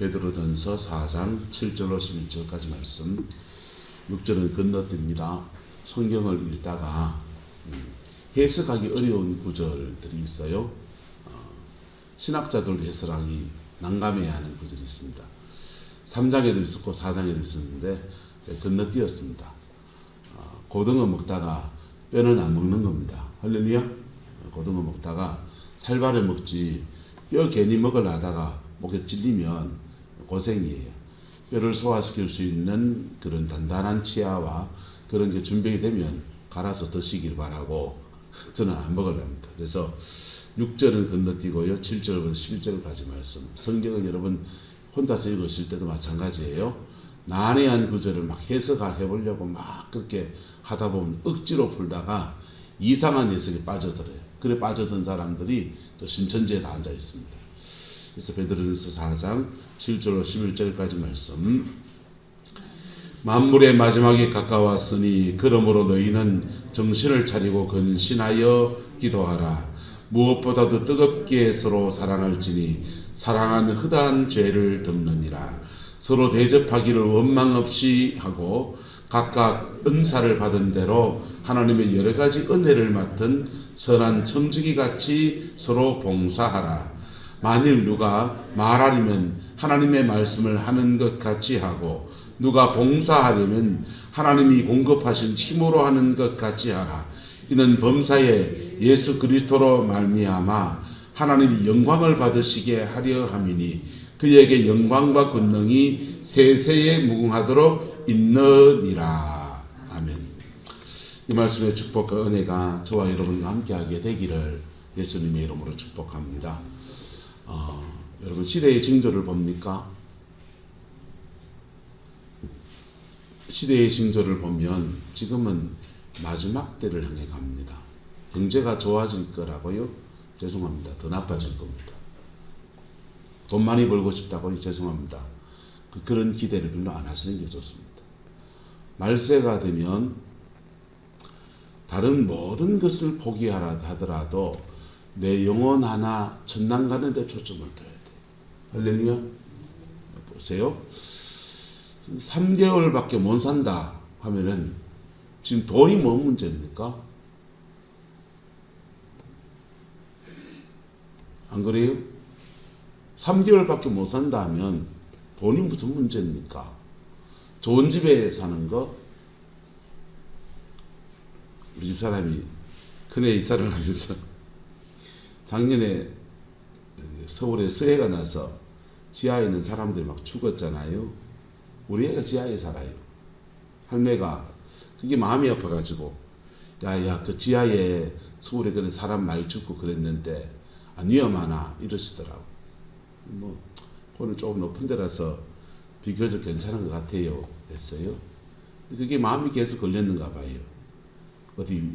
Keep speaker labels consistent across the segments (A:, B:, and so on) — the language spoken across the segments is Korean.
A: 베드로전서 4장 7절로 11절까지 말씀. 6절은 건너뜁니다. 성경을 읽다가 해석하기 어려운 구절들이 있어요. 신학자들도 해석하기 난감해야 하는 구절이 있습니다. 3장에도 있었고 4장에도 있었는데 건너뛰었습니다. 고등어 먹다가 뼈는 안 먹는 겁니다. 할렐루야. 고등어 먹다가 살발을 먹지 뼈 괜히 먹으려다가 목에 찔리면 고생이에요. 뼈를 소화시킬 수 있는 그런 단단한 치아와 그런 게 준비가 되면 갈아서 드시길 바라고 저는 안 먹으려합니다. 그래서 6절은 건너뛰고요. 7절부터 11절까지 말씀. 성경은 여러분 혼자서 읽으실 때도 마찬가지예요. 난해한 구절을 막 해석해 보려고 막 그렇게 하다 보면 억지로 풀다가 이상한 해석에 빠져들어요. 그래 빠져든 사람들이 또 신천지에 다 앉아 있습니다. 그래서 베드로전서 4장 7절로 11절까지 말씀. 만물의 마지막이 가까웠으니 그러므로 너희는 정신을 차리고 근신하여 기도하라. 무엇보다도 뜨겁게 서로 사랑할지니 사랑은 허다한 죄를 덮느니라. 서로 대접하기를 원망 없이 하고 각각 은사를 받은 대로 하나님의 여러 가지 은혜를 맡은 선한 청지기 같이 서로 봉사하라. 만일 누가 말하려면 하나님의 말씀을 하는 것 같이 하고 누가 봉사하려면 하나님이 공급하신 힘으로 하는 것 같이 하라. 이는 범사에 예수 그리스도로 말미암아 하나님이 영광을 받으시게 하려 함이니 그에게 영광과 권능이 세세에 무궁하도록 있느니라. 아멘. 이 말씀의 축복과 은혜가 저와 여러분과 함께하게 되기를 예수님의 이름으로 축복합니다. 여러분 시대의 징조를 봅니까? 시대의 징조를 보면 지금은 마지막 때를 향해 갑니다. 경제가 좋아질 거라고요? 죄송합니다. 더 나빠질 겁니다. 돈 많이 벌고 싶다고요? 죄송합니다. 그런 기대를 별로 안 하시는 게 좋습니다. 말세가 되면 다른 모든 것을 포기하라 하더라도 내 영혼 하나 천당 가는 데 초점을 둬야 돼. 할렐루야. 보세요. 3개월밖에 못 산다 하면은 지금 돈이 뭐 문제입니까? 안 그래요? 3개월밖에 못 산다 하면 돈이 무슨 문제입니까? 좋은 집에 사는 거? 우리 집사람이 큰애 이사를 하면서 작년에 서울에 수해가 나서 지하에 있는 사람들이 막 죽었잖아요. 우리 애가 지하에 살아요. 할매가 그게 마음이 아파가지고 야야 그 지하에 서울에 그런 사람 많이 죽고 그랬는데 안 위험하나 이러시더라고. 뭐 그거는 조금 높은 데라서 비교적 괜찮은 것 같아요 했어요. 그게 마음이 계속 걸렸는가 봐요. 어디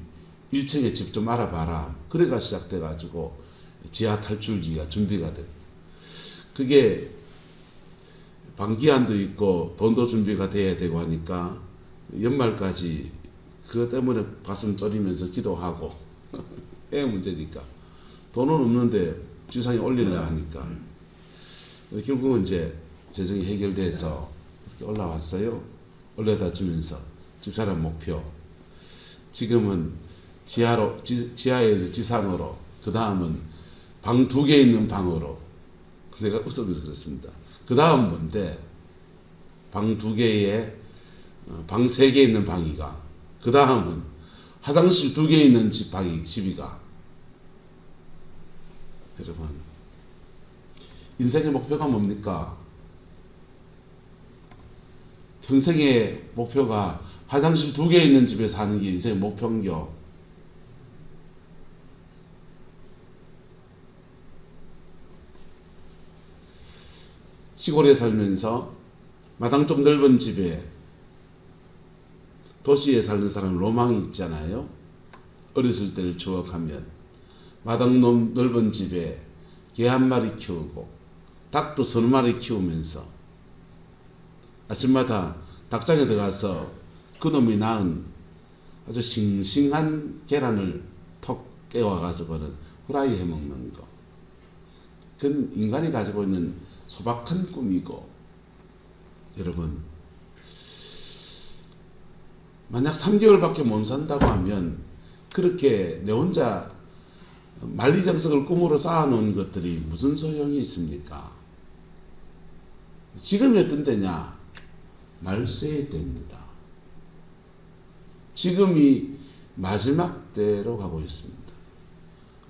A: 1층에 집 좀 알아봐라. 그래가 시작돼가지고 지하 탈출기가 준비가 돼. 그게 방기한도 있고 돈도 준비가 돼야 되고 하니까 연말까지 그것 때문에 가슴 졸이면서 기도하고 애 문제니까 돈은 없는데 지상에 올리려 하니까 결국은 이제 재정이 해결돼서 이렇게 올라왔어요. 올려다 주면서 집사람 목표 지금은 지하에서 지상으로 그 다음은 방 2개 있는 방으로 내가 웃으면서 그랬습니다. 그 다음 뭔데 방 2개에 방 3개 있는 방이가 그 다음은 화장실 2개 있는 집이가 여러분 인생의 목표가 뭡니까? 평생의 목표가 화장실 2개 있는 집에 사는 게 인생의 목표인겨. 시골에 살면서 마당 좀 넓은 집에 도시에 사는 사람은 로망이 있잖아요. 어렸을 때를 추억하면 마당 넓은 집에 개 1마리 키우고 닭도 30마리 키우면서 아침마다 닭장에 들어가서 그놈이 낳은 아주 싱싱한 계란을 톡 깨워가지고는 후라이 해먹는 거. 그건 인간이 가지고 있는 소박한 꿈이고, 여러분 만약 3개월밖에 못 산다고 하면 그렇게 내 혼자 만리장성을 꿈으로 쌓아놓은 것들이 무슨 소용이 있습니까? 지금이 어떤 때냐? 말세의 때입니다. 지금이 마지막 때로 가고 있습니다.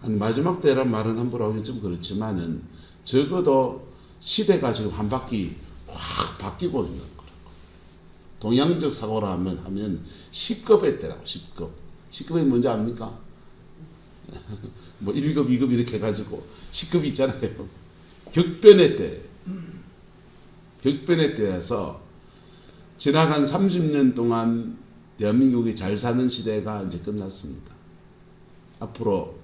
A: 아니, 마지막 때란 말은 함부로 하긴 좀 그렇지만은 적어도 시대가 지금 한 바퀴 확 바뀌고 있는 거라고. 동양적 사고라 하면 10급의 때라고. 10급. 10급이 뭔지 압니까? 뭐 1급, 2급 이렇게 해가지고 10급이 있잖아요. 격변의 때. 격변의 때라서 지나간 30년 동안 대한민국이 잘 사는 시대가 이제 끝났습니다. 앞으로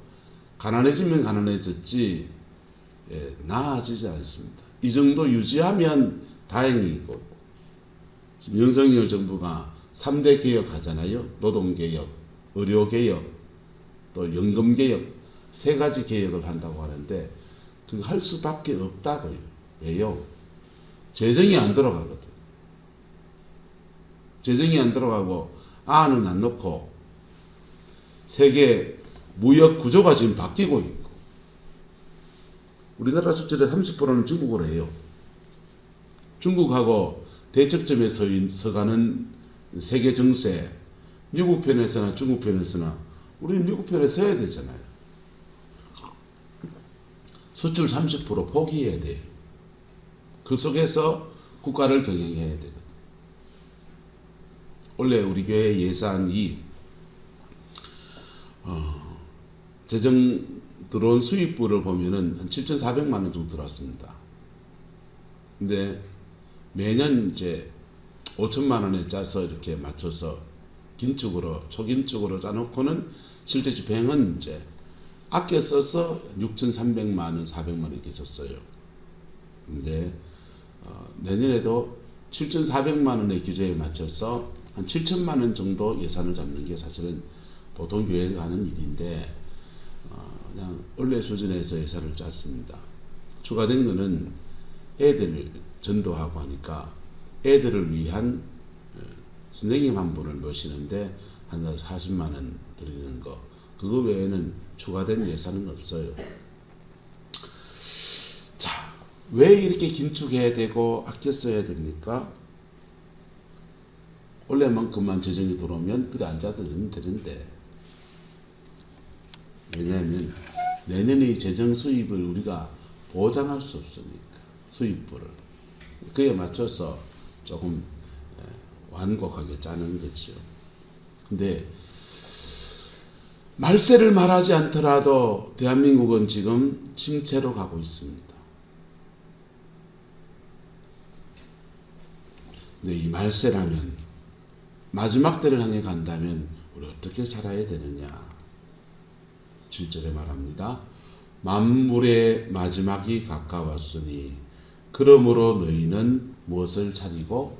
A: 가난해지면 가난해졌지 나아지지 않습니다. 이 정도 유지하면 다행이고, 지금 윤석열 정부가 3대 개혁하잖아요. 노동개혁, 의료개혁, 또 연금개혁, 3가지 개혁을 한다고 하는데 그거 할 수밖에 없다고요. 왜요? 재정이 안 들어가거든. 재정이 안 들어가고 안은 안 넣고 세계 무역 구조가 지금 바뀌고 있고, 우리나라 수출의 30%는 중국으로 해요. 중국하고 대척점에 서가는 세계 정세, 미국 편에서나 중국 편에서나 우리는 미국 편에 서야 되잖아요. 수출 30% 포기해야 돼요. 그 속에서 국가를 경영해야 되거든. 원래 우리 교회 예산이 재정 들어온 수입부를 보면은 한 7,400만 원 정도 들어왔습니다. 근데 매년 이제 5천만 원에 짜서 이렇게 맞춰서 초긴축으로 짜놓고는 실제 집행은 이제 아껴 써서 6,300만 원, 400만 원 이렇게 썼어요. 근데 내년에도 7,400만 원의 규제에 맞춰서 한 7천만 원 정도 예산을 잡는 게 사실은 보통 교회가 하는 일인데 그냥 원래 수준에서 예산을 짰습니다. 추가된 거는 애들 전도하고 하니까 애들을 위한 선생님 한 분을 모시는데 한 40만 원 드리는 거, 그거 외에는 추가된 예산은 없어요. 자, 왜 이렇게 긴축해야 되고 아껴 써야 됩니까? 원래만큼만 재정이 들어오면 그래 앉아들으면 되는데, 왜냐하면 내년의 재정 수입을 우리가 보장할 수 없으니까 수입부를 그에 맞춰서 조금 완곡하게 짜는 거죠. 근데 말세를 말하지 않더라도 대한민국은 지금 침체로 가고 있습니다. 근데 이 말세라면, 마지막 때를 향해 간다면 우리 어떻게 살아야 되느냐? 7절에 말합니다. 만물의 마지막이 가까웠으니 그러므로 너희는 무엇을 차리고?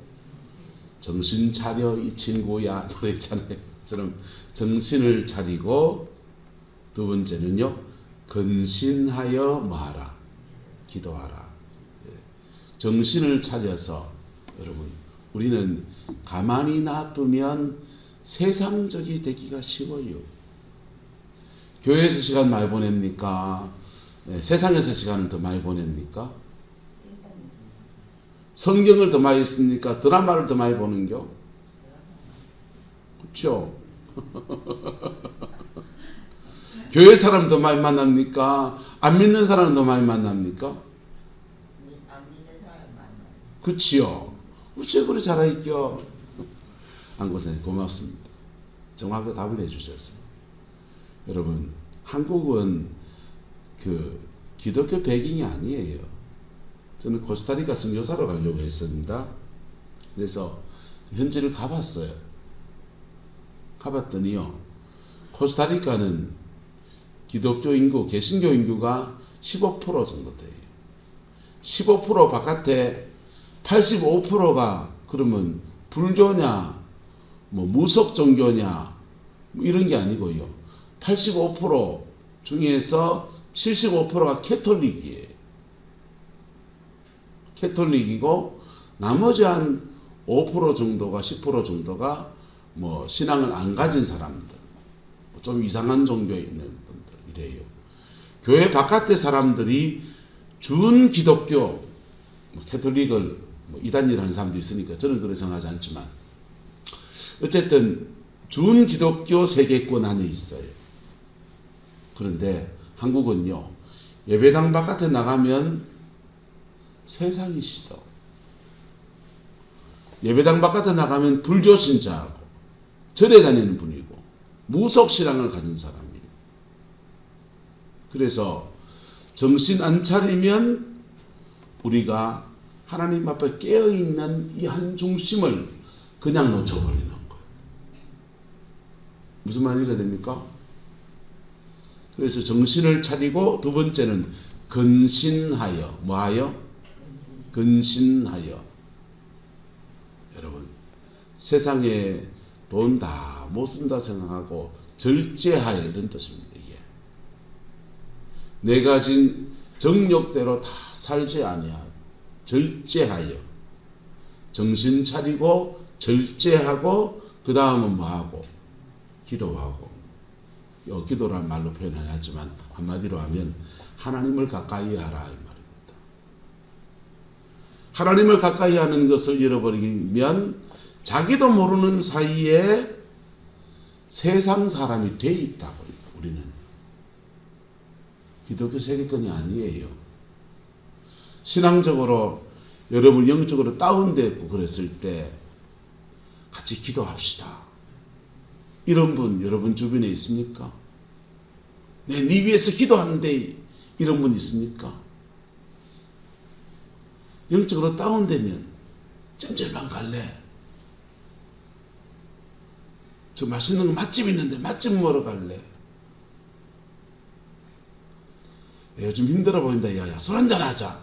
A: 정신 차려 이 친구야, 노래잖아요. 저는 정신을 차리고, 두 번째는요, 근신하여 뭐하라? 기도하라. 정신을 차려서, 여러분, 우리는 가만히 놔두면 세상적이 되기가 쉬워요. 교회에서 시간 많이 보냅니까? 세상에서 시간을 더 많이 보냅니까? 성경을 더 많이 씁니까? 드라마를 더 많이 보는겨? 그렇죠? 교회 사람 더 많이 만납니까? 안 믿는 사람 더 많이 만납니까?
B: 안 믿는 사람 만나요.
A: 그치요? 어째 그리 잘하있겨? 안고생 고맙습니다. 정확하게 답을 해주셨어요. 여러분, 한국은 그 기독교 배경이 아니에요. 저는 코스타리카 선교사로 가려고 했습니다. 그래서 현지를 가봤어요. 가봤더니요, 코스타리카는 기독교 인구, 개신교 인구가 15% 정도 돼요. 15% 바깥에 85%가 그러면 불교냐, 뭐 무속 종교냐, 뭐 이런 게 아니고요. 85% 중에서 75%가 캐톨릭이에요. 캐톨릭이고 나머지 한 5% 정도가 10% 정도가 뭐 신앙을 안 가진 사람들, 좀 이상한 종교에 있는 분들 이래요. 교회 바깥의 사람들이 준 기독교, 캐톨릭을 이단이라는 사람도 있으니까 저는 그렇게 생각하지 않지만 어쨌든 준 기독교 세계권 안에 있어요. 그런데 한국은요, 예배당 바깥에 나가면 세상이 시더. 예배당 바깥에 나가면 불교 신자하고 절에 다니는 분이고 무속신앙을 가진 사람이에요. 그래서 정신 안 차리면 우리가 하나님 앞에 깨어있는 이 한 중심을 그냥 놓쳐버리는 거예요. 무슨 말이가 됩니까? 그래서 정신을 차리고 두 번째는 근신하여. 뭐하여? 근신하여. 여러분, 세상에 돈 다 못 쓴다 생각하고 절제하여 이런 뜻입니다. 이게 내 가진 정욕대로 다 살지 아니하고 절제하여. 정신 차리고 절제하고 그 다음은 뭐하고? 기도하고. 기도라는 말로 표현을 하지만 한마디로 하면 하나님을 가까이 하라 이 말입니다. 하나님을 가까이 하는 것을 잃어버리면 자기도 모르는 사이에 세상 사람이 돼 있다고. 우리는 기독교 세계권이 아니에요. 신앙적으로 여러분 영적으로 다운되고 그랬을 때 같이 기도합시다. 이런 분 여러분 주변에 있습니까? 네 위해서 기도하는데 이런 분 있습니까? 영적으로 다운되면 찜질방 갈래? 저 맛있는 거 맛집 있는데 맛집 먹으러 갈래? 요즘 힘들어 보인다. 야야 술 한잔 하자.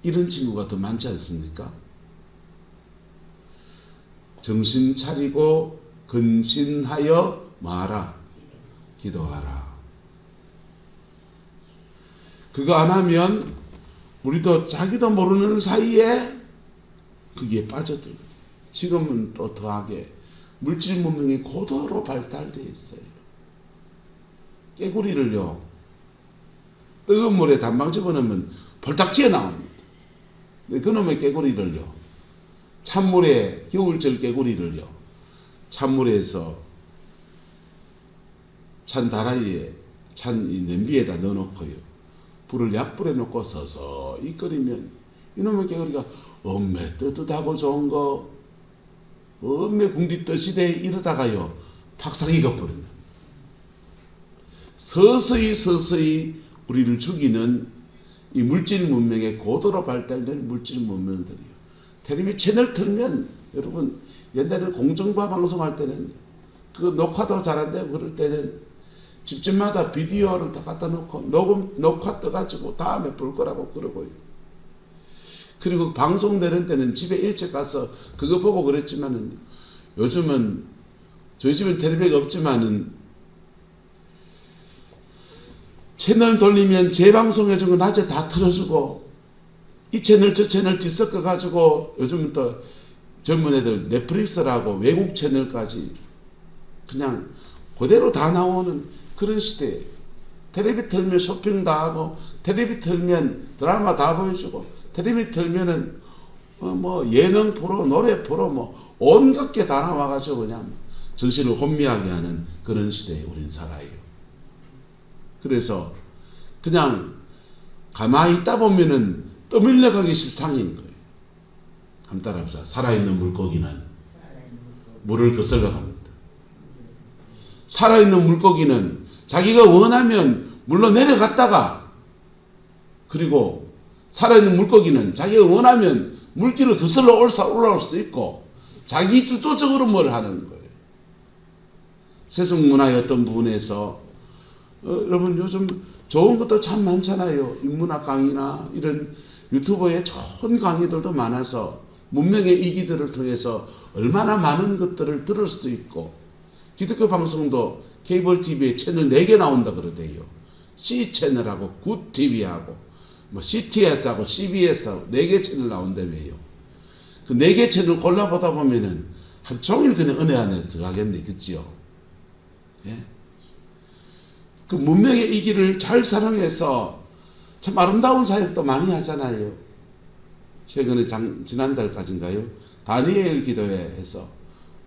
A: 이런 친구가 더 많지 않습니까? 정신 차리고 근신하여 뭐하라? 기도하라. 그거 안 하면 우리도 자기도 모르는 사이에 거기에 빠져들거든. 지금은 또 더하게 물질 문명이 고도로 발달되어 있어요. 깨구리를요, 뜨거운 물에 단방 집어넣으면 벌떡 튀어나옵니다. 그놈의 깨구리를요, 찬물에, 겨울철 깨구리를요, 찬물에서 찬 다라이에, 찬 이 냄비에다 넣어놓고요, 불을 약불에 놓고 서서히 끓이면 이놈의 깨구리가 엄매 뜨뜻하고 좋은 거, 엄매 궁디 뜨시대 이러다가요, 팍상 익어버립니다. 서서히 우리를 죽이는 이 물질 문명의 고도로 발달된 물질 문명들이요. 텔레비 채널 틀면 여러분 옛날에 공정과 방송할 때는 그 녹화도 잘 안 되고 그럴 때는 집집마다 비디오를 다 갖다 놓고 녹화 떠가지고 다음에 볼 거라고 그러고요. 그리고 방송 되는 때는 집에 일찍 가서 그거 보고 그랬지만은 요즘은 저희 집엔 텔레비가 없지만은 채널 돌리면 재방송해준 거 낮에 다 틀어주고 이 채널 저 채널 뒤섞어 가지고 요즘은 또 젊은 애들 넷플릭스라고 외국 채널까지 그냥 그대로 다 나오는 그런 시대에 텔레비 틀면 쇼핑 다 하고 텔레비 틀면 드라마 다 보여주고 텔레비 틀면은 뭐 예능 프로 노래 프로 뭐 온갖 게 다 나와가지고 그냥 정신을 혼미하게 하는 그런 시대에 우린 살아요. 그래서 그냥 가만히 있다 보면은 떠밀려 가기 실상인 거예요. 한번 따라합시다. 살아있는 물고기는 물을 거슬러 갑니다. 살아있는 물고기는 자기가 원하면 물로 내려갔다가, 그리고 살아있는 물고기는 자기가 원하면 물길을 거슬러 올라올 수도 있고 자기 주도적으로 뭘 하는 거예요. 세속문화의 어떤 부분에서 여러분 요즘 좋은 것도 참 많잖아요. 인문학 강의나 이런 유튜버의 좋은 강의들도 많아서 문명의 이기들을 통해서 얼마나 많은 것들을 들을 수도 있고, 기독교 방송도 케이블 TV에 채널 4개 나온다 그러대요. C 채널하고 굿 TV하고 뭐 CTS하고 CBS하고 4개 채널 나온다며요. 그 4개 채널 골라보다 보면은 하루 종일 그냥 은혜 안에 들어가겠네, 그치요? 예? 그 문명의 이 길을 잘 사랑해서 참 아름다운 사역도 많이 하잖아요. 최근에 지난달까지인가요? 다니엘 기도회에서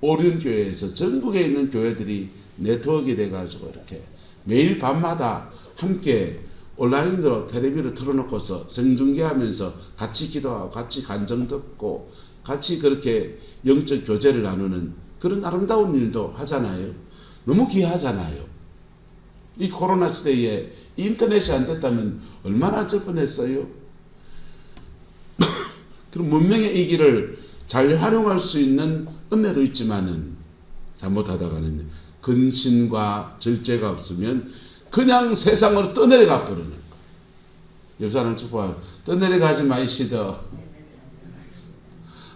A: 오륜 교회에서 전국에 있는 교회들이 네트워크가 돼가지고 이렇게 매일 밤마다 함께 온라인으로 텔레비를 틀어놓고서 생중계하면서 같이 기도하고 같이 간증 듣고 같이 그렇게 영적 교제를 나누는 그런 아름다운 일도 하잖아요. 너무 귀하잖아요. 이 코로나 시대에 인터넷이 안 됐다면 얼마나 어쩔 뻔했어요. 그럼 문명의 이 길을 잘 활용할 수 있는 은혜도 있지만은 잘못하다가는 근신과 절제가 없으면 그냥 세상으로 떠내려가 버리는 거예요. 옆 사람 축복하고 떠내려가지 마이시더.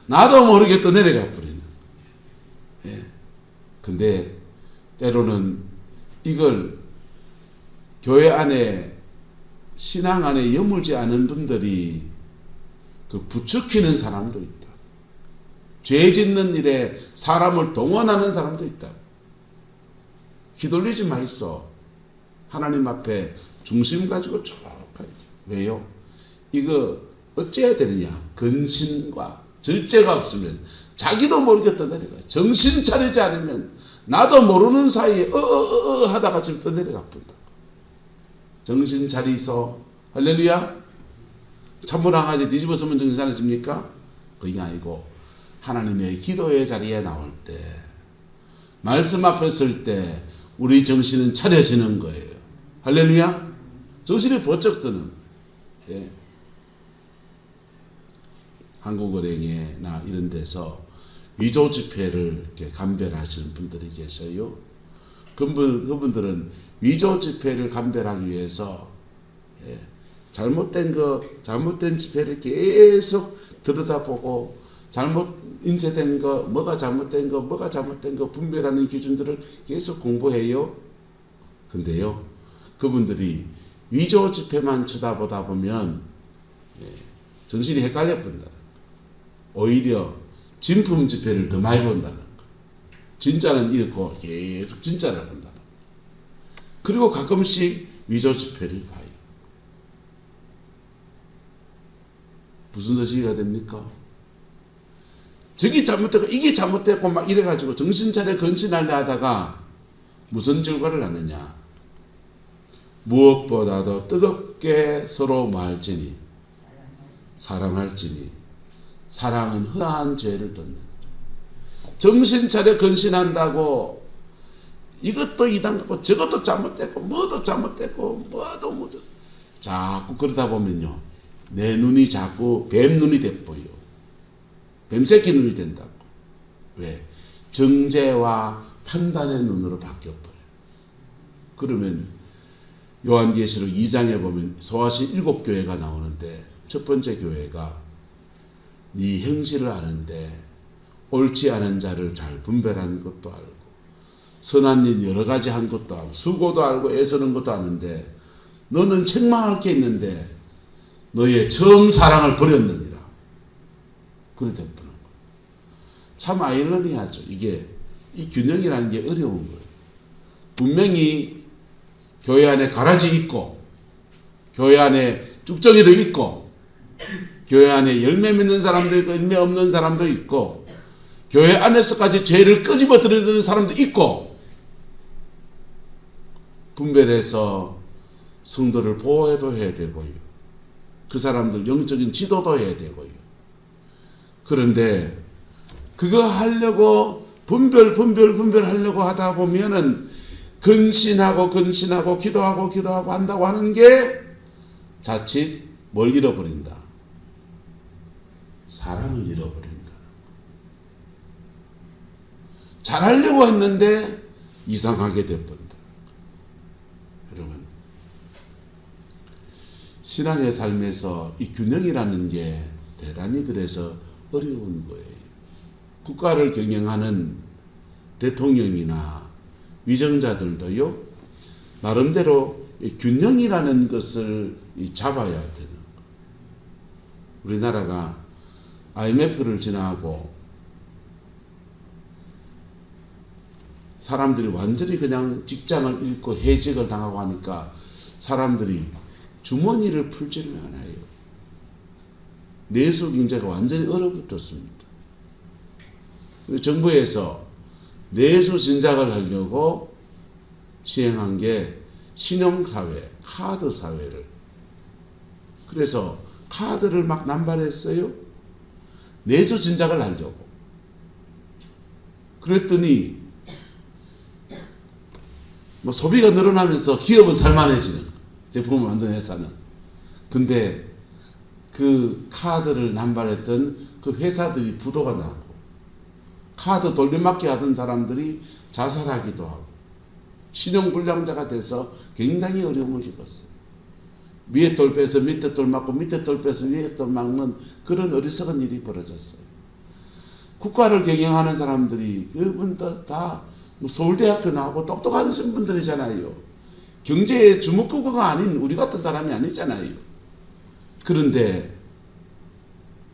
A: 나도 모르게 떠내려가 버리는. 예. 근데 때로는 이걸 교회 안에 신앙 안에 여물지 않은 분들이 그 부추기는 사람도 있다. 죄 짓는 일에 사람을 동원하는 사람도 있다. 휘둘리지 마이소. 하나님 앞에 중심 가지고 쭉 가야지. 왜요? 이거 어째야 되느냐? 근신과 절제가 없으면 자기도 모르게 떠내려가. 정신 차리지 않으면 나도 모르는 사이에 하다가 지금 떠내려가 본다. 정신 차리소. 할렐루야. 찬물항아지 뒤집어서면 정신 차리십니까? 그게 아니고 하나님의 기도의 자리에 나올 때 말씀 앞에 설 때 우리 정신은 차려지는 거예요. 할렐루야. 정신이 번쩍 드는. 예. 한국은행에나 이런 데서 위조 지폐를 이렇게 감별하시는 분들이 계셔요. 그분들은 위조 지폐를 감별하기 위해서 잘못된 지폐를 계속 들여다보고 잘못 인쇄된 거, 뭐가 잘못된 거 분별하는 기준들을 계속 공부해요. 근데요, 그분들이 위조 지폐만 쳐다보다 보면 정신이 헷갈려 본다. 오히려 진품 지폐를 더 많이 본다는 거. 진짜는 읽고 계속 진짜를 본다. 그리고 가끔씩 위조 지폐를 봐요. 무슨 뜻이가 됩니까? 저기 잘못되고 이게 잘못되고 막 이래가지고 정신차려 근신하려 하다가 무슨 결과를 낳느냐? 무엇보다도 뜨겁게 서로 말지니 사랑할지니 사랑은 흔한 죄를 덮는. 정신차려 근신한다고 이것도 이단 같고 저것도 잘못되고 뭐도 잘못되고 뭐도 자꾸 그러다 보면요 내 눈이 자꾸 뱀 눈이 돼 보여. 뱀새끼 눈이 된다고. 왜? 정죄와 판단의 눈으로 바뀌어버려. 그러면 요한계시록 2장에 보면 소아시 7교회가 나오는데 첫 번째 교회가 네 행실을 아는데 옳지 않은 자를 잘 분별하는 것도 알고 선한 일 여러 가지 한 것도 알고 수고도 알고 애쓰는 것도 아는데 너는 책망할 게 있는데 너의 처음 사랑을 버렸느니라. 그래 돼버린 거예요. 참 아이러니하죠. 이게 이 균형이라는 게 어려운 거예요. 분명히 교회 안에 가라지 있고 교회 안에 쭉정이도 있고 교회 안에 열매 맺는 사람도 있고 열매 없는 사람도 있고 교회 안에서까지 죄를 끄집어 들이는 사람도 있고 분별해서 성도를 보호해도 해야 되고요. 그 사람들 영적인 지도도 해야 되고요. 그런데 그거 하려고 분별하려고 하다 보면은 근신하고 기도하고 한다고 하는 게 자칫 뭘 잃어버린다. 사랑을 잃어버린다. 잘하려고 했는데 이상하게 돼버린다. 여러분 신앙의 삶에서 이 균형이라는 게 대단히 그래서 어려운 거예요. 국가를 경영하는 대통령이나 위정자들도요 나름대로 균형이라는 것을 잡아야 되는 거예요. 우리나라가 IMF를 지나고 사람들이 완전히 그냥 직장을 잃고 해직을 당하고 하니까 사람들이 주머니를 풀지를 않아요. 내수 경제가 완전히 얼어붙었습니다. 정부에서 내수 진작을 하려고 시행한 게 신용사회, 카드사회를. 그래서 카드를 막 남발했어요. 내수 진작을 하려고. 그랬더니 뭐 소비가 늘어나면서 기업은 살만해지는, 제품을 만든 회사는. 근데 그 카드를 남발했던 그 회사들이 부도가 나고, 카드 돌려막기 하던 사람들이 자살하기도 하고, 신용불량자가 돼서 굉장히 어려움을 겪었어요. 위에 돌 빼서 밑에 돌 맞고, 밑에 돌 빼서 위에 돌 막는 그런 어리석은 일이 벌어졌어요. 국가를 경영하는 사람들이 그분들 다 서울대학교 나오고 똑똑한 분들이잖아요. 경제의 주목국어가 아닌 우리 같은 사람이 아니잖아요. 그런데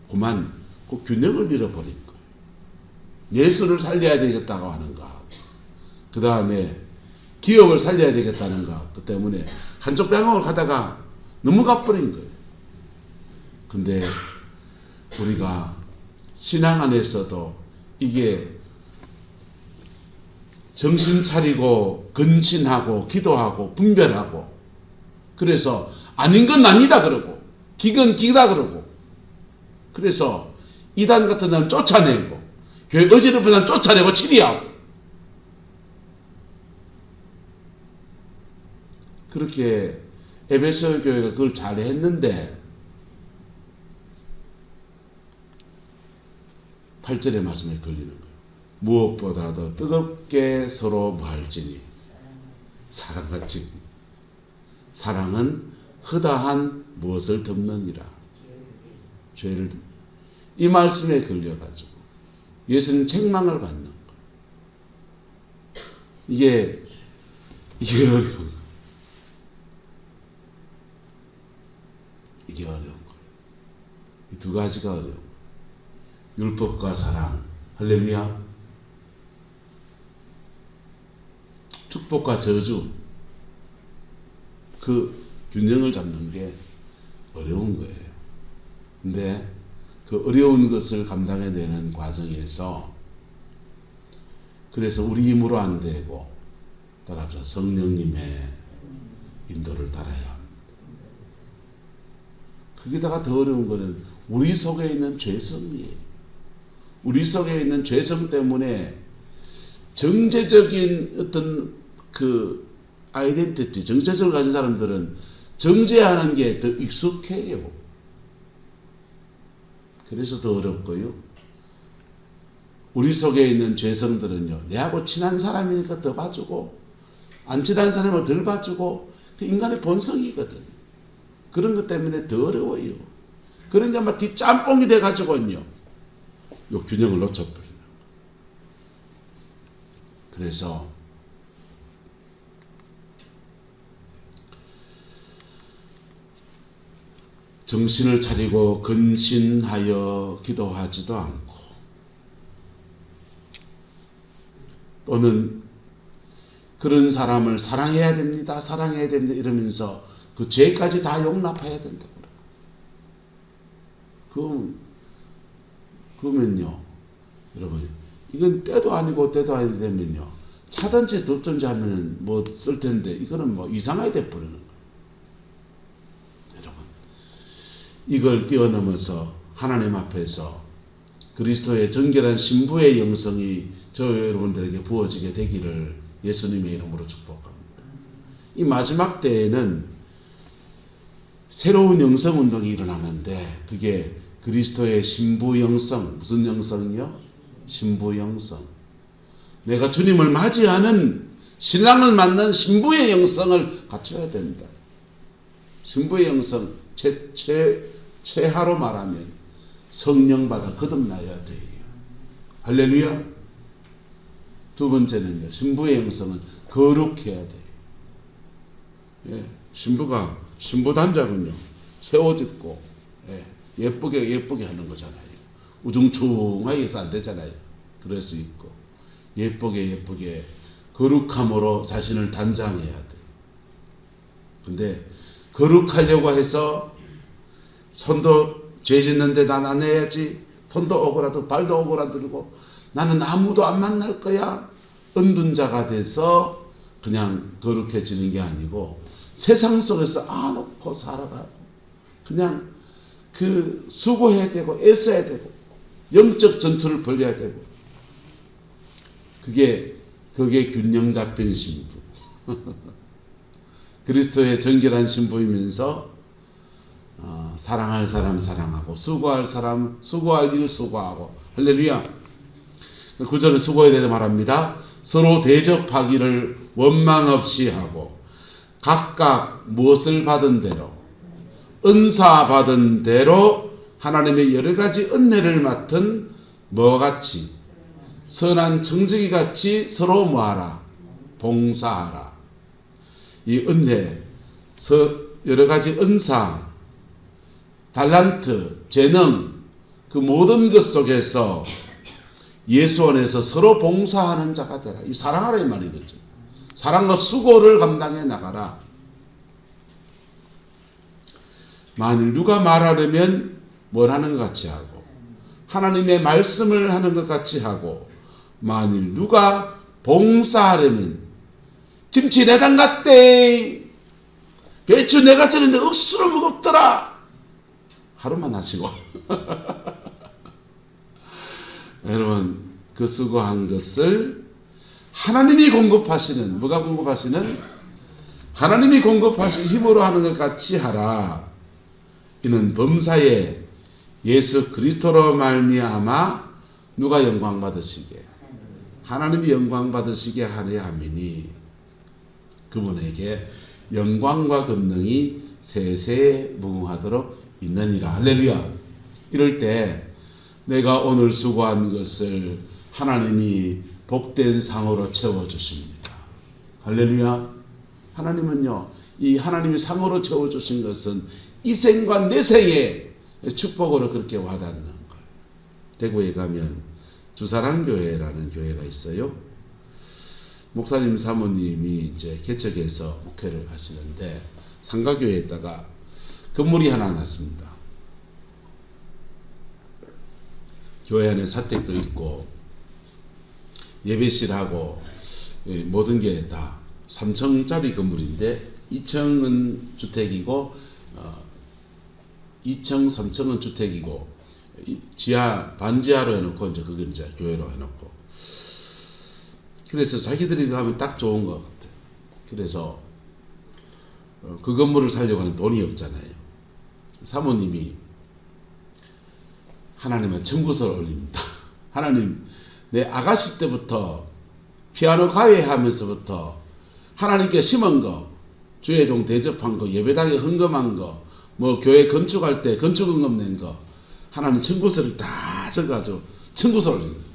A: 그만 그 균형을 잃어버린 거예요. 예술을 살려야 되겠다고 하는가, 그 다음에 기업을 살려야 되겠다는가, 그 때문에 한쪽 방향으로 가다가 너무 가버린 거예요. 근데 우리가 신앙 안에서도 이게 정신 차리고 근신하고 기도하고 분별하고, 그래서 아닌 건 아니다 그러고 기건 기다 그러고, 그래서 이단 같은 사람 쫓아내고 교회 어지럽은 사람 쫓아내고 치리하고, 그렇게 에베소 교회가 그걸 잘했는데 8절의 말씀에 걸리는 거예요. 무엇보다도 뜨겁게 서로 뭐할지니 사랑할지니 사랑은 허다한 무엇을 덮느니라. 죄를 이 말씀에 걸려가지고 예수님 책망을 받는 거예요. 이게 어려운 거예요. 이게 어려운 거예요. 이 두 가지가 어려운 거예요. 율법과 사랑, 할렐루야. 축복과 저주, 그 균형을 잡는 게 어려운 거예요. 근데 그 어려운 것을 감당해내는 과정에서, 그래서 우리 힘으로 안 되고 따라서 성령님의 인도를 따라야 합니다. 거기다가 더 어려운 거는 우리 속에 있는 죄성이에요. 우리 속에 있는 죄성 때문에 정제적인 어떤 그 아이덴티티, 정체성을 가진 사람들은 정제하는 게 더 익숙해요. 그래서 더 어렵고요. 우리 속에 있는 죄성들은요, 내하고 친한 사람이니까 더 봐주고, 안 친한 사람은 덜 봐주고, 그 인간의 본성이거든. 그런 것 때문에 더 어려워요. 그러니까 막 뒷짬뽕이 돼가지고요, 요 균형을 놓쳐버리는 거예요. 그래서 정신을 차리고 근신하여 기도하지도 않고, 또는 그런 사람을 사랑해야 됩니다, 사랑해야 됩니다 이러면서 그 죄까지 다 용납해야 된다고 그래요. 그러면요, 여러분, 이건 때도 아니고 때도 아니고 되면요, 차든지 덮든지 하면은 뭐 쓸 텐데, 이거는 뭐 이상하게 돼버리는 거예요. 이걸 뛰어넘어서 하나님 앞에서 그리스도의 정결한 신부의 영성이 저 여러분들에게 부어지게 되기를 예수님의 이름으로 축복합니다. 이 마지막 때에는 새로운 영성 운동이 일어나는데, 그게 그리스도의 신부 영성. 무슨 영성이요? 신부 영성. 내가 주님을 맞이하는, 신랑을 만난 신부의 영성을 갖춰야 된다. 신부의 영성, 최하로 말하면 성령 받아 거듭나야 돼요. 할렐루야. 두 번째는요, 신부의 영성은 거룩해야 돼요. 예, 신부 단장은요, 새 옷 입고, 예, 예쁘게 하는 거잖아요. 우중충하게 해서 안 되잖아요. 드레스 입고 예쁘게 거룩함으로 자신을 단장해야 돼. 근데 거룩하려고 해서 손도 죄 짓는데 난 안 해야지, 손도 오그라들고 발도 오그라들고 나는 아무도 안 만날 거야, 은둔자가 돼서 그냥 거룩해지는 게 아니고 세상 속에서 아놓고 살아가고 그냥 그 수고해야 되고 애써야 되고 영적 전투를 벌여야 되고 그게 균형 잡힌 신부. 그리스도의 정결한 신부이면서 사랑할 사람 사랑하고 수고할 사람 수고할 일 수고하고. 할렐루야. 9절에 수고에 대해서 말합니다. 서로 대접하기를 원망 없이 하고 각각 무엇을 받은 대로 은사 받은 대로 하나님의 여러 가지 은혜를 맡은 뭐와 같이 선한 청지기 같이 서로 뭐하라? 봉사하라. 이 은혜, 여러 가지 은사, 달란트, 재능, 그 모든 것 속에서 예수 안에서 서로 봉사하는 자가 되라. 이 사랑하라 이 말이겠죠. 사랑과 수고를 감당해 나가라. 만일 누가 말하려면 뭘 하는 것 같이 하고 하나님의 말씀을 하는 것 같이 하고 만일 누가 봉사하려면 김치 내 담갔대, 배추 내가 찌는데 억수로 무겁더라, 하루만 하시고 여러분 그 수고한 것을 하나님이 공급하시는, 뭐가 공급하시는? 하나님이 공급하신 힘으로 하는 것 같이 하라. 이는 범사에 예수 그리스도로 말미암아 누가 영광 받으시게? 하나님이 영광 받으시게 하려 함이니 그분에게 영광과 권능이 세세에 무궁하도록 있느니라. 할렐루야. 이럴 때 내가 오늘 수고한 것을 하나님이 복된 상으로 채워주십니다. 할렐루야. 하나님은요, 이 하나님이 상으로 채워주신 것은 이 생과 내 생의 축복으로 그렇게 와닿는 걸. 대구에 가면 주사랑교회라는 교회가 있어요. 목사님 사모님이 이제 개척해서 목회를 하시는데 상가교회에다가 건물이 하나 났습니다. 교회 안에 사택도 있고 예배실하고 모든 게 다 3층짜리 건물인데 2층은 주택이고 2층, 3층은 주택이고 지하 반지하로 해놓고 이제 그게 이제 교회로 해놓고 그래서 자기들이 가면 딱 좋은 것 같아. 그래서 그 건물을 살려고 하는 돈이 없잖아요. 사모님이 하나님은 청구서를 올립니다. 하나님, 내 아가씨 때부터 피아노 가해 하면서부터 하나님께 심은 거, 주의 종 대접한 거, 예배당에 헌금한 거, 뭐 교회 건축할 때 건축헌금 낸 거, 하나님 청구서를 다 적어가지고 청구서를 올립니다.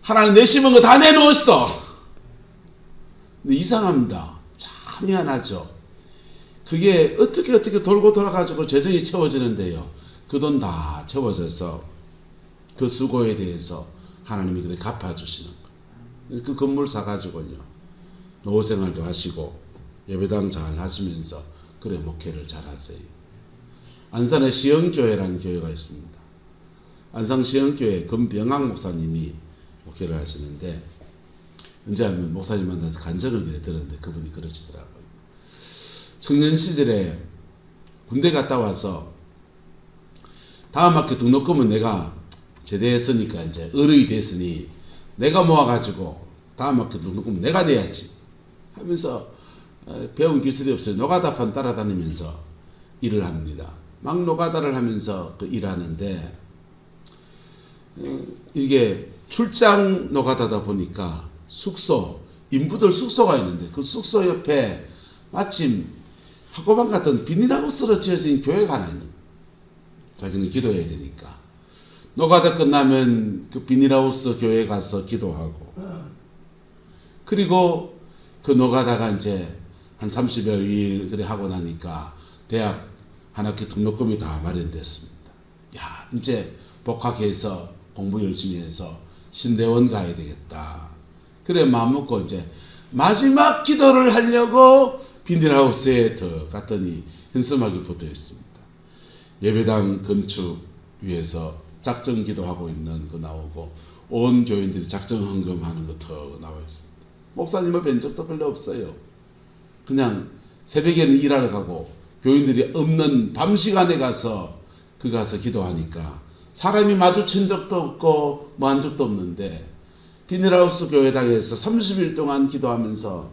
A: 하나님 내 심은 거 다 내놓았어. 근데 이상합니다. 참 희한하죠. 그게 어떻게 돌고 돌아가지고 재정이 채워지는데요. 그 돈 다 채워져서 그 수고에 대해서 하나님이 그렇게 갚아주시는 거예요. 그 건물 사가지고요, 노후생활도 하시고 예배당 잘 하시면서 그래 목회를 잘 하세요. 안산에 시흥교회라는 교회가 있습니다. 안산 시흥교회 금병학 목사님이 목회를 하시는데 언제 하면 목사님 만나서 간증을 들었는데 그분이 그러시더라고요. 청년 시절에 군대 갔다 와서 다음 학기 등록금은 내가 제대했으니까 이제 어른이 됐으니 내가 모아가지고 다음 학기 등록금 내가 내야지 하면서 배운 기술이 없어요. 노가다판 따라다니면서 일을 합니다. 막 노가다를 하면서 그 일하는데 이게 출장 노가다다 보니까 숙소, 인부들 숙소가 있는데 그 숙소 옆에 마침 학고방 같은 비닐하우스로 지어진 교회가 하나 있는 거예요. 자기는 기도해야 되니까. 노가다 끝나면 그 비닐하우스 교회에 가서 기도하고 그리고 그 노가다가 이제 한 30여 일 그래 하고 나니까 대학 한 학기 등록금이 다 마련됐습니다. 야, 이제 복학해서 공부 열심히 해서 신대원 가야 되겠다. 그래 마음 먹고 이제 마지막 기도를 하려고 비닐하우스에 들어갔더니 현수막이 붙어 있습니다. 예배당 건축 위해서 작정 기도하고 있는 거 나오고 온 교인들이 작정 헌금하는 거 더 나와 있습니다. 목사님을 뵌 적도 별로 없어요. 그냥 새벽에는 일하러 가고 교인들이 없는 밤 시간에 가서 기도하니까 사람이 마주친 적도 없고 뭐 한 적도 없는데 비닐하우스 교회당에서 30일 동안 기도하면서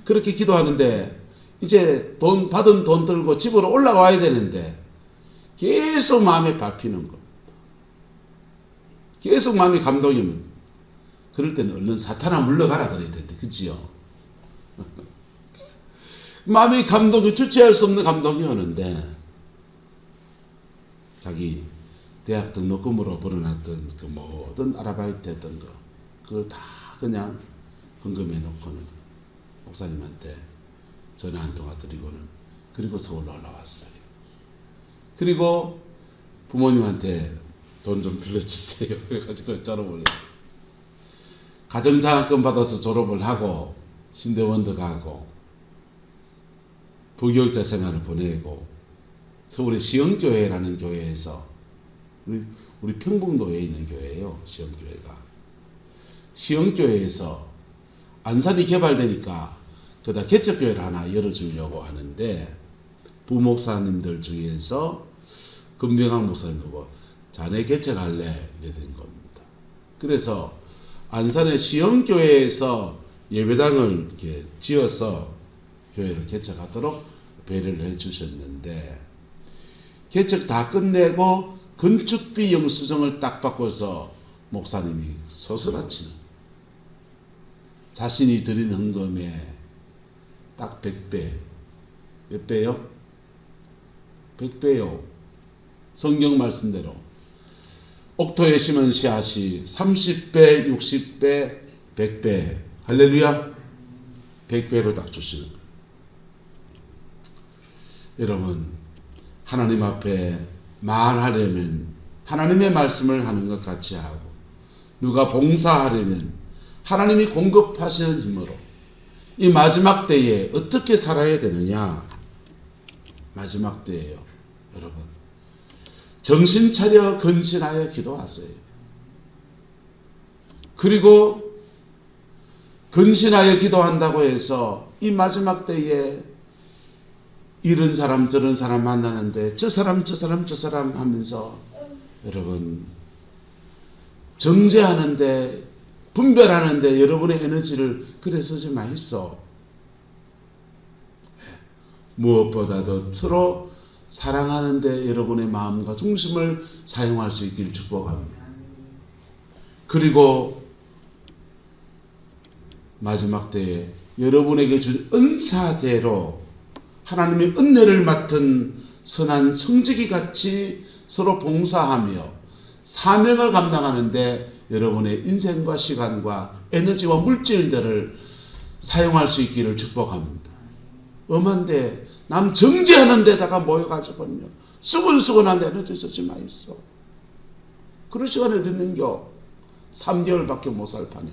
A: 그렇게 기도하는데 이제 받은 돈 들고 집으로 올라와야 되는데 계속 마음에 밟히는 겁니다. 계속 마음이 감동이 옵니다. 그럴 때는 얼른 사탄아 물러가라 그래야 되는데 그지요? 마음의 감동이 주체할 수 없는 감동이 오는데 자기 대학 등록금으로 벌어놨던 그 모든 아르바이트 했던 거 그걸 다 그냥 헌금해 놓고는 목사님한테 전화 한 통화 드리고는 그리고 서울로 올라왔어요. 그리고 부모님한테 돈 좀 빌려주세요. 그래가지고 졸업을 가정장학금 받아서 졸업을 하고 신대원도 가고 부교육자 생활을 보내고 서울의 시흥교회라는 교회에서 우리 평봉도에 있는 교회예요. 시흥교회가. 시흥교회에서 안산이 개발되니까 그다 개척교회를 하나 열어주려고 하는데 부목사님들 중에서 금병학 목사님 보고 자네 개척할래? 이래 된 겁니다. 그래서 안산의 시흥교회에서 예배당을 이렇게 지어서 교회를 개척하도록 배려를 해주셨는데 개척 다 끝내고 건축비 영수증을 딱 바꿔서 목사님이 소스라치는 자신이 드린 헌금에 딱 100배. 몇 배요? 100배요. 성경 말씀대로 옥토에 심은 씨앗이 30배, 60배, 100배. 할렐루야. 100배로 딱 주시는 거예요. 여러분 하나님 앞에 말하려면 하나님의 말씀을 하는 것 같이 하고 누가 봉사하려면 하나님이 공급하시는 힘으로 이 마지막 때에 어떻게 살아야 되느냐. 마지막 때예요. 여러분 정신 차려 근신하여 기도하세요. 그리고 근신하여 기도한다고 해서 이 마지막 때에 이런 사람 저런 사람 만나는데 저 사람 하면서 여러분 정죄하는데 분별하는데 여러분의 에너지를 그래 쓰지 마이소. 무엇보다도 서로 사랑하는데 여러분의 마음과 중심을 사용할 수 있기를 축복합니다. 그리고 마지막 때에 여러분에게 준 은사대로 하나님의 은혜를 맡은 선한 성직이 같이 서로 봉사하며 사명을 감당하는데 여러분의 인생과 시간과 에너지와 물질들을 사용할 수 있기를 축복합니다. 엄한데 남 정죄하는 데다가 모여가지고요 수근수근한 에너지 쓰지 마있어. 그런 시간에 듣는겨 3개월밖에 못 살 판에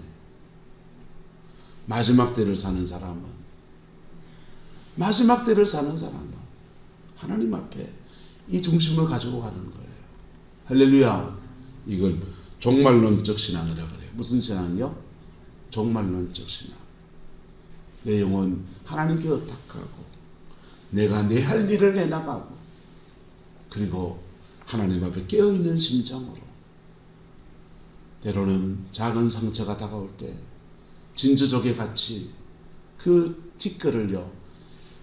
A: 마지막 때를 사는 사람은 하나님 앞에 이 중심을 가지고 가는 거예요. 할렐루야. 이걸 종말론적 신앙이라고 그래요. 무슨 신앙이요? 종말론적 신앙. 내 영혼 하나님께 의탁하고 내가 내 할 일을 해나가고 그리고 하나님 앞에 깨어있는 심정으로 때로는 작은 상처가 다가올 때 진주족의 같이 그 티끌을요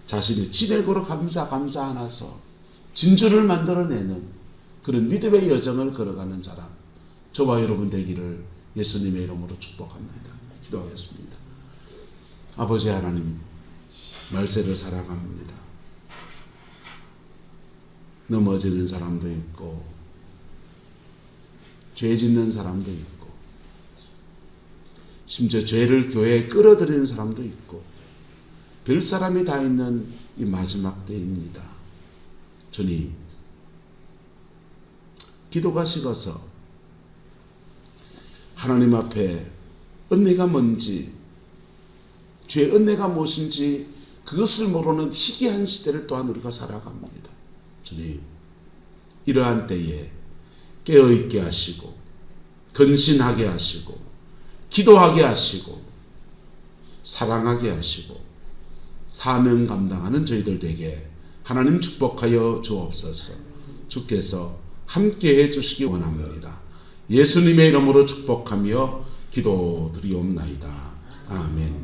A: 자신의 진액으로 감사 안아서 진주를 만들어내는 그런 믿음의 여정을 걸어가는 사람 저와 여러분 되기를 예수님의 이름으로 축복합니다. 기도하겠습니다. 아버지 하나님 말세를 사랑합니다. 넘어지는 사람도 있고 죄 짓는 사람도 있고 심지어 죄를 교회에 끌어들이는 사람도 있고 별 사람이 다 있는 이 마지막 때입니다. 주님 기도가 식어서 하나님 앞에 은혜가 뭔지, 주의 은혜가 무엇인지 그것을 모르는 희귀한 시대를 또한 우리가 살아갑니다. 주님, 이러한 때에 깨어있게 하시고 근신하게 하시고 기도하게 하시고 사랑하게 하시고 사명 감당하는 저희들 되게 하나님 축복하여 주옵소서. 주께서 함께해 주시기 원합니다. 예수님의 이름으로 축복하며 기도드리옵나이다. 아멘.